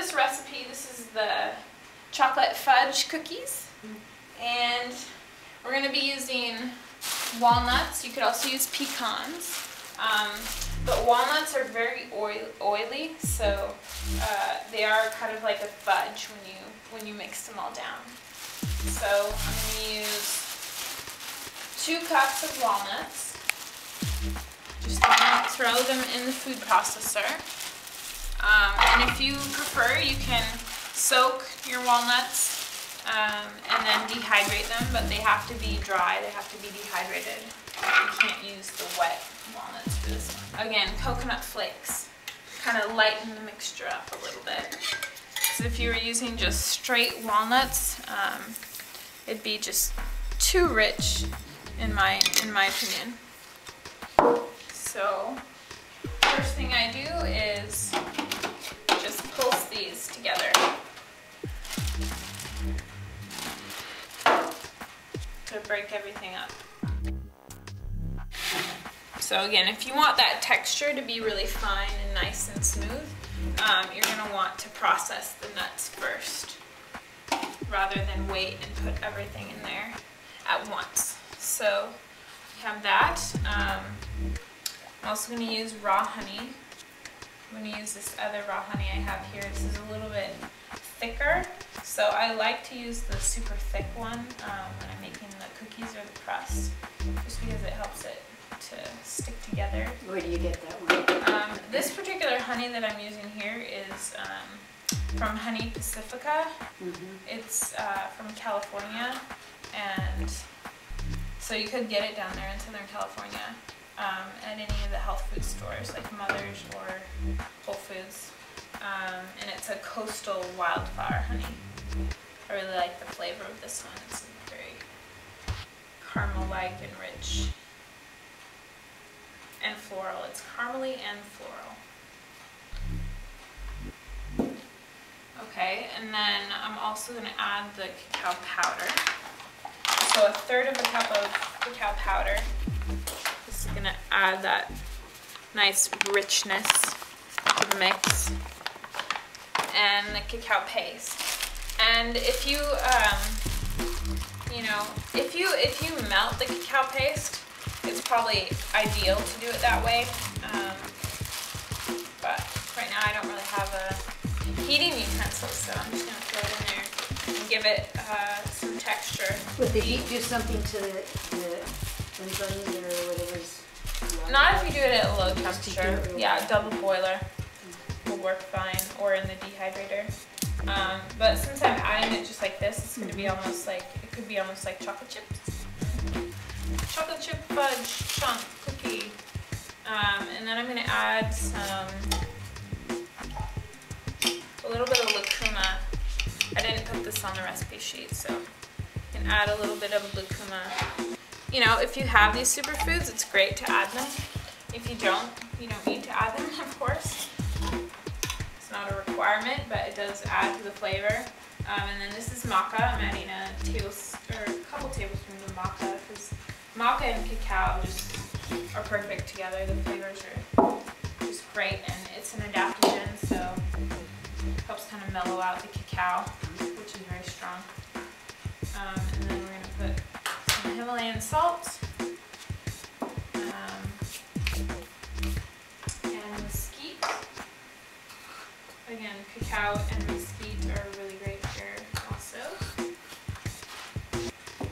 this recipe, this is the chocolate fudge cookies, and we're going to be using walnuts. You could also use pecans, but walnuts are very oily, so they are kind of like a fudge when you mix them all down. So I'm going to use 2 cups of walnuts. Just throw them in the food processor. And if you prefer, you can soak your walnuts and then dehydrate them, but they have to be dry, they have to be dehydrated. You can't use the wet walnuts for this one. Again, coconut flakes kind of lighten the mixture up a little bit. So if you were using just straight walnuts, it'd be just too rich in my opinion. So first thing I do is just pulse these together to break everything up. So again, if you want that texture to be really fine and nice and smooth, you're going to want to process the nuts first rather than wait and put everything in there at once. So you have that. I'm also going to use raw honey. I'm going to use this other raw honey I have here. This is a little bit thicker, so I like to use the super thick one when I'm making the cookies or the crust, just because it helps it to stick together. Where do you get that one? This particular honey that I'm using here is from Honey Pacifica. It's from California, and so you could get it down there in Southern California at any of the health food stores like Mother's or Whole Foods. And it's a coastal wildflower honey. I really like the flavor of this one. It's very caramel-like and rich. And floral. It's caramely and floral. Okay, and then I'm also going to add the cacao powder. So 1/3 of a cup of cacao powder. This is going to add that nice richness to the mix. And the cacao paste. And if you, if you melt the cacao paste, it's probably ideal to do it that way. But right now I don't really have a heating utensil, so I'm just going to throw it in there and give it some texture. Would the heat do something to the onions or whatever's? Not if you do it at a low temperature. Yeah, double boiler will work fine, or in the dehydrator. But since I'm adding it just like this, it's going to be almost like, it could be almost like chocolate chips. Chocolate chip fudge chunk cookie. And then I'm going to add a little bit of lucuma. I didn't put this on the recipe sheet, so you can add a little bit of lucuma. You know, if you have these superfoods, it's great to add them. If you don't need to add them, of course. It's not a requirement, but it does add to the flavor. And then this is maca. I'm adding a couple tablespoons of maca, because maca and cacao just are perfect together. The flavors are just great, and it's an adaptogen, so it helps kind of mellow out the cacao, which is very strong. And then we're going to put some Himalayan salt and mesquite. Again, cacao and mesquite are really great here also.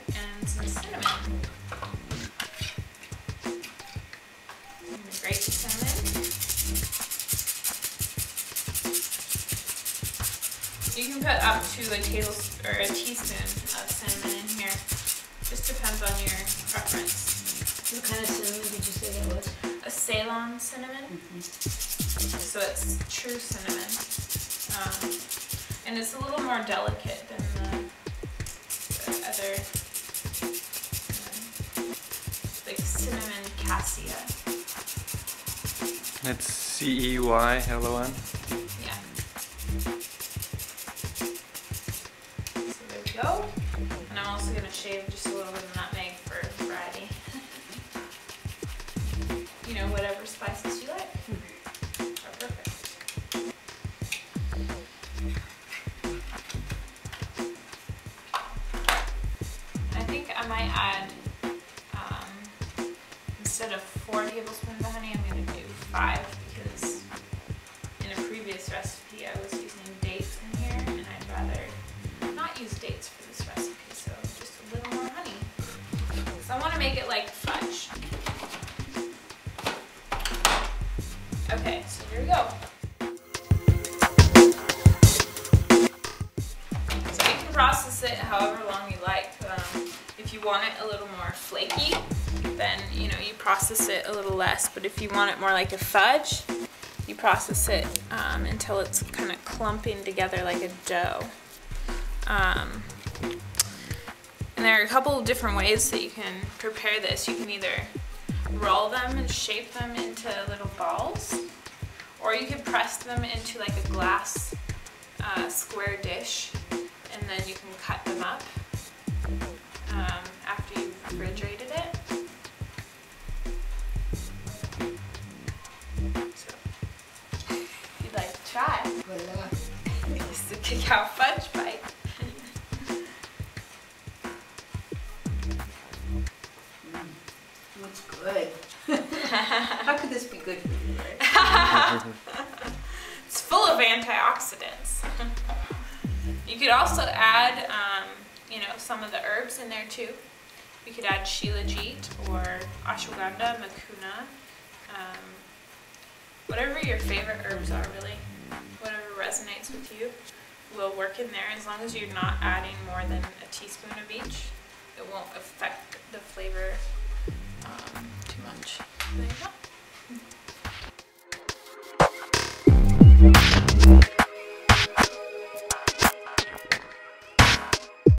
And some cinnamon. I'm going to grate the cinnamon. You can put up to a teaspoon of cinnamon in here. Just depends on your preference. What kind of cinnamon did you say that was? A Ceylon cinnamon. So it's true cinnamon. And it's a little more delicate than the other like cinnamon cassia. It's CEYLON. Yeah. So there we go. And I'm also going to shave just a little bit of nutmeg for variety. You know, whatever spices you like are perfect. might add, instead of 4 tablespoons of honey, I'm going to do 5 because in a previous recipe I was using dates in here and I'd rather not use dates for this recipe, so just a little more honey. So I want to make it like fudge. Okay, so here we go. So you can process it however long you like. If you want it a little more flaky, then you process it a little less. But if you want it more like a fudge, you process it until it's kind of clumping together like a dough. And there are a couple of different ways that you can prepare this. You can either roll them and shape them into little balls, or you can press them into like a glass square dish, and then you can cut them up after you've refrigerated it. So, if you'd like to try, this is the cacao fudge bite. Looks good. How could this be good for you, right? It's full of antioxidants. You could also add, some of the herbs in there too. You could add shilajit or ashwagandha, mucuna, whatever your favorite herbs are, really. Whatever resonates with you will work in there, as long as you're not adding more than a teaspoon of each. It won't affect the flavor too much. There you go.